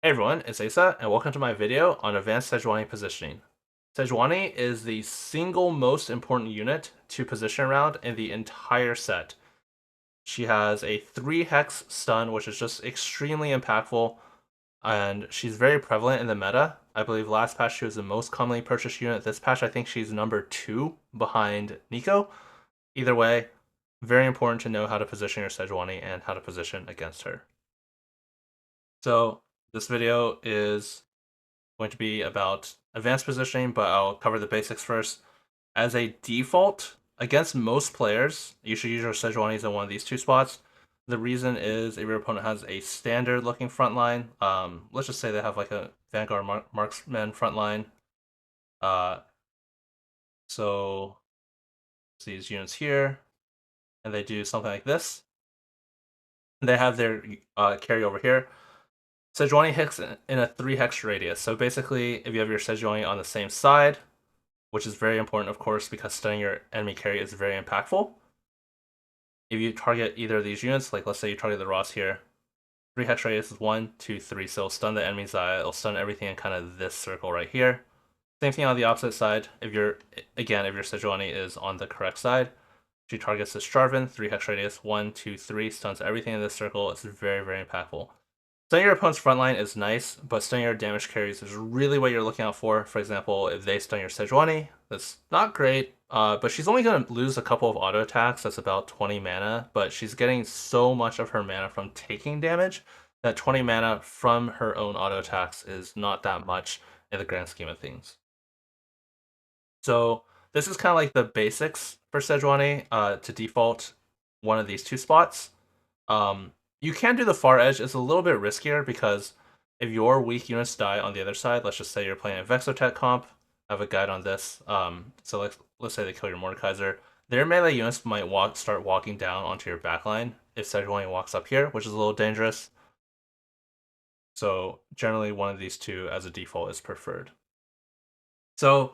Hey everyone, it's Aesah, and welcome to my video on advanced Sejuani positioning. Sejuani is the single most important unit to position around in the entire set. She has a 3 hex stun, which is just extremely impactful, and she's very prevalent in the meta. I believe last patch she was the most commonly purchased unit. This patch I think she's number 2 behind Nico. Either way, very important to know how to position your Sejuani and how to position against her. So this video is going to be about advanced positioning, but I'll cover the basics first. As a default, against most players, you should use your Sejuanis in one of these two spots. The reason is if your opponent has a standard looking front line, let's just say they have like a Vanguard Marksman front line. So these units here, and they do something like this. And they have their carry over here. Sejuani hits in a 3 hex radius. So basically, if you have your Sejuani on the same side, which is very important, of course, because stunning your enemy carry is very impactful. If you target either of these units, like let's say you target the Ross here, 3 hex radius is 1, 2, 3. So it'll stun the enemy's eye, it'll stun everything in kind of this circle right here. Same thing on the opposite side. If your Sejuani is on the correct side, she targets this Jarvan, 3 hex radius, 1, 2, 3, stuns everything in this circle. It's very, very impactful. Stunning your opponent's front line is nice, but stunning your damage carries is really what you're looking out for. For example, if they stun your Sejuani, that's not great, but she's only going to lose a couple of auto attacks. That's about 20 mana, but she's getting so much of her mana from taking damage that 20 mana from her own auto attacks is not that much in the grand scheme of things. So this is kind of like the basics for Sejuani to default one of these two spots. You can do the far edge. It's a little bit riskier because if your weak units die on the other side, let's just say you're playing a ExoTech comp, I have a guide on this. So let's say they kill your Mordekaiser. Their melee units might start walking down onto your backline if Sejuani walks up here, which is a little dangerous. So generally one of these two as a default is preferred. So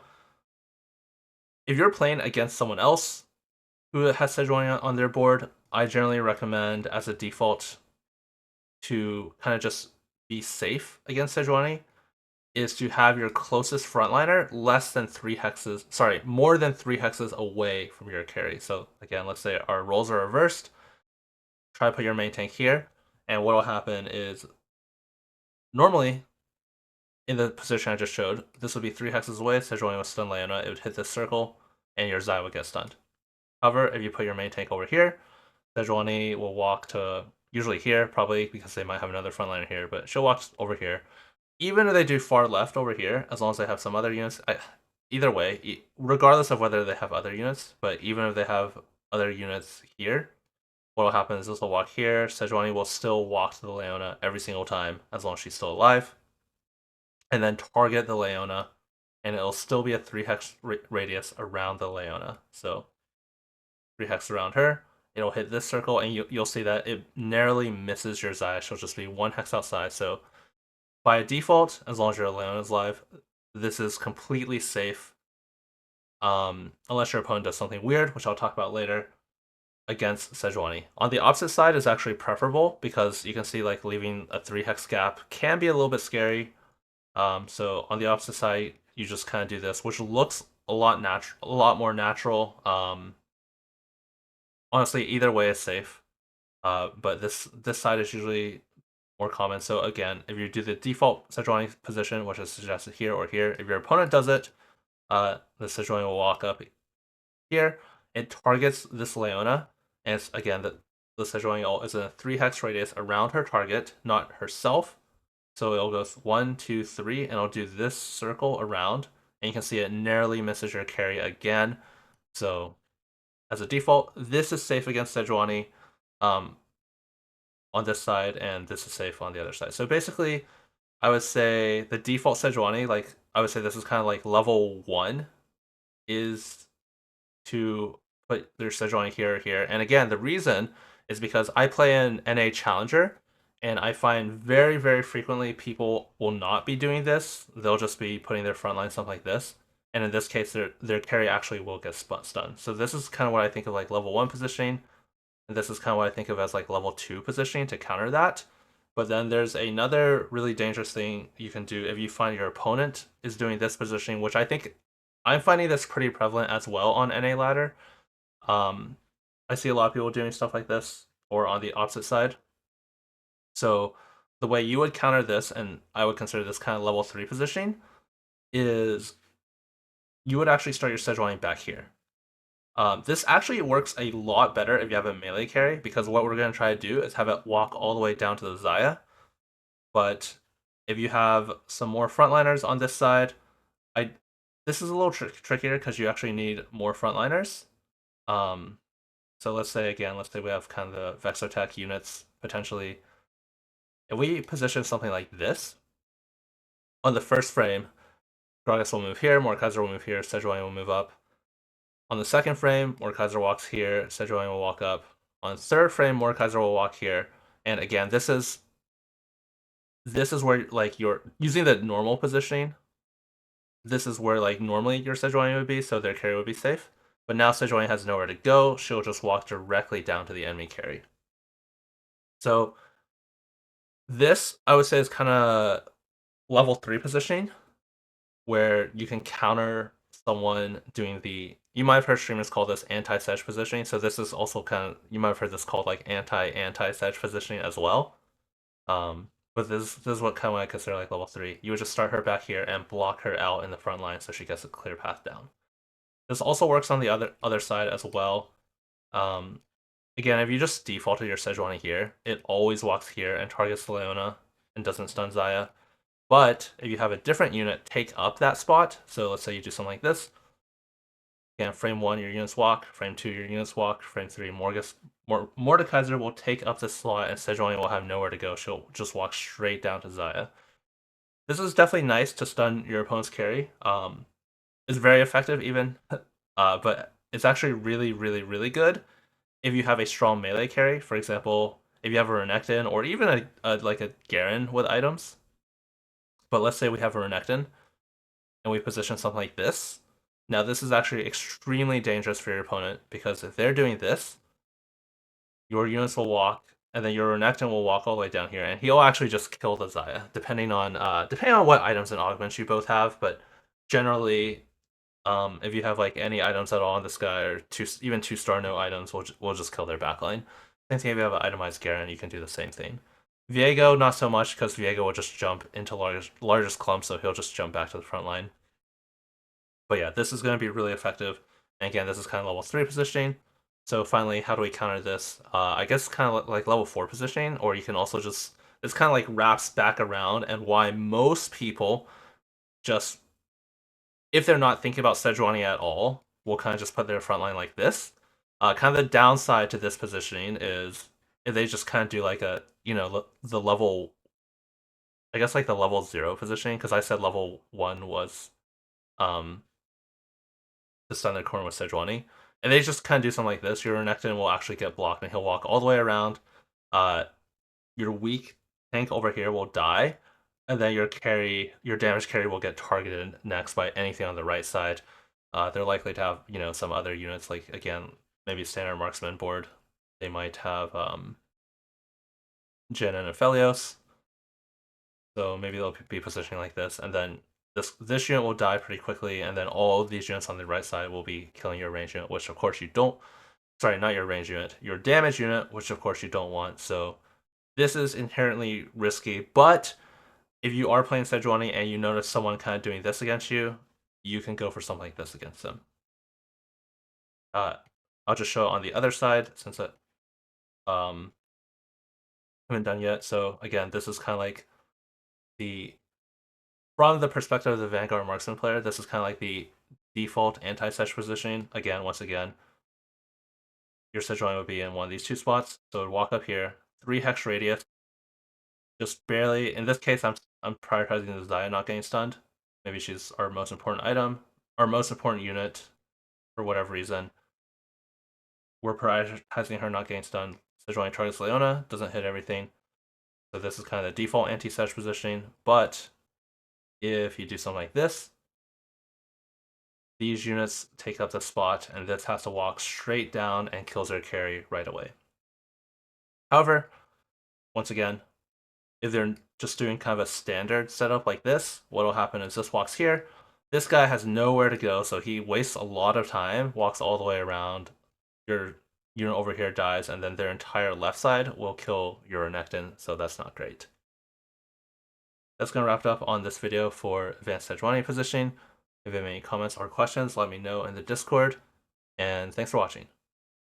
if you're playing against someone else who has Sejuani on their board, I generally recommend as a default to kind of just be safe against Sejuani is to have your closest frontliner more than 3 hexes away from your carry. So again, let's say our roles are reversed. Try to put your main tank here, and what will happen is normally in the position I just showed, this would be 3 hexes away. Sejuani would stun Leona, it would hit this circle, and your Zai would get stunned. However, if you put your main tank over here, Sejuani will walk to usually here, probably because they might have another frontliner here, but she'll walk over here. Even if they do far left over here, as long as they have some other units, either way, regardless of whether they have other units, but even if they have other units here, what will happen is this will walk here. Sejuani will still walk to the Leona every single time as long as she's still alive, and then target the Leona, and it'll still be a 3 hex radius around the Leona. So 3 hex around her, it'll hit this circle, and you'll see that it narrowly misses your Zaya. She'll just be 1 hex outside. So by default, as long as your Leona's live, this is completely safe. Unless your opponent does something weird, which I'll talk about later, against Sejuani. On the opposite side is actually preferable because you can see like leaving a 3 hex gap can be a little bit scary. So on the opposite side, you just kind of do this, which looks a lot more natural. Honestly, either way is safe. But this side is usually more common. So again, if you do the default Sejuani position, which is suggested here or here, if your opponent does it, the Sejuani will walk up here. It targets this Leona, and it's again the Sejuani is in a 3 hex radius around her target, not herself. So it'll go 1, 2, 3, and it'll do this circle around, and you can see it narrowly misses your carry again. So as a default, this is safe against Sejuani on this side, and this is safe on the other side. So basically, I would say the default Sejuani, like I would say this is kind of like level 1, is to put their Sejuani here or here. And again, the reason is because I play an NA Challenger, and I find very, very frequently people will not be doing this. They'll just be putting their front line something like this. And in this case, their carry actually will get stunned. So this is kind of what I think of like level 1 positioning. And this is kind of what I think of as like level 2 positioning to counter that. But then there's another really dangerous thing you can do if you find your opponent is doing this positioning, which I think I'm finding this pretty prevalent as well on NA ladder. I see a lot of people doing stuff like this, or on the opposite side. So the way you would counter this, and I would consider this kind of level 3 positioning, is you would actually start your Sejuani back here. This actually works a lot better if you have a melee carry, because what we're going to try to do is have it walk all the way down to the Xayah. But if you have some more frontliners on this side, this is a little trickier because you actually need more frontliners. So let's say we have kind of the ExoTech units potentially. If we position something like this on the first frame, Gragas will move here, Mordekaiser will move here, Sejuani will move up. On the second frame, Mordekaiser walks here, Sejuani will walk up. On the third frame, Mordekaiser will walk here. And again, this is where like you're using the normal positioning. This is where like normally your Sejuani would be, so their carry would be safe. But now Sejuani has nowhere to go, she'll just walk directly down to the enemy carry. So this, I would say, is kind of level 3 positioning, where you can counter someone doing the... You might have heard streamers call this anti-Sej positioning, so this is also kind of... You might have heard this called like anti-Sej positioning as well. But this is what kind of I consider like level 3. You would just start her back here and block her out in the front line so she gets a clear path down. This also works on the other side as well. Again, if you just defaulted your Sejuani here, it always walks here and targets Leona and doesn't stun Xayah. But if you have a different unit take up that spot, so let's say you do something like this. Again, frame 1, your units walk. Frame 2, your units walk. Frame 3, Mordekaiser will take up the slot and Sejuani will have nowhere to go. She'll just walk straight down to Xayah. This is definitely nice to stun your opponent's carry. It's very effective even, but it's actually really, really, really good if you have a strong melee carry. For example, if you have a Renekton or even like a Garen with items. But let's say we have a Renekton and we position something like this. Now this is actually extremely dangerous for your opponent, because if they're doing this, your units will walk, and then your Renekton will walk all the way down here, and he'll actually just kill the Xayah, depending on what items and augments you both have. But generally, if you have like any items at all in this guy, or even 2-star no items, we'll just kill their backline. Same thing if you have an itemized Garen, you can do the same thing. Viego, not so much, because Viego will just jump into largest clump, so he'll just jump back to the front line. But yeah, this is going to be really effective. And again, this is kind of level 3 positioning. So finally, how do we counter this? I guess kind of like level 4 positioning, or you can also just... It's kind of like wraps back around, and why most people just... If they're not thinking about Sejuani at all, will kind of just put their front line like this. Kind of the downside to this positioning is if they just kind of do like a, the level... I guess like the level 0 positioning, because I said level 1 was... to stun their corner with Sejuani. And they just kind of do something like this. Your Renekton will actually get blocked, and he'll walk all the way around. Your weak tank over here will die, and then your damage carry will get targeted next by anything on the right side. They're likely to have, some other units, like, again, maybe standard marksman board. They might have Jhin and Aphelios. So maybe they'll be positioning like this, and then this unit will die pretty quickly, and then all of these units on the right side will be killing your range unit, which of course you don't... Sorry, not your range unit. Your damage unit, which of course you don't want. So this is inherently risky, but if you are playing Sejuani and you notice someone kind of doing this against you, you can go for something like this against them. I'll just show it on the other side, since it haven't done yet. So again, this is kind of like from the perspective of the Vanguard Marksman player, this is kind of like the default anti-Sej positioning. Once again, your Sejuani would be in one of these 2 spots. So it would walk up here, 3 hex radius, just barely. In this case, I'm prioritizing the Xayah not getting stunned. Maybe she's our most important item, our most important unit, for whatever reason. We're prioritizing her not getting stunned. Sejuani targets Leona, doesn't hit everything. So this is kind of the default anti-Sej positioning, but if you do something like this, these units take up the spot, and this has to walk straight down and kills their carry right away. However, once again, if they're just doing kind of a standard setup like this, what'll happen is this walks here. This guy has nowhere to go, so he wastes a lot of time, walks all the way around. Your unit over here dies, and then their entire left side will kill your Renekton, so that's not great. That's going to wrap it up on this video for advanced Sejuani positioning. If you have any comments or questions, let me know in the Discord, and thanks for watching.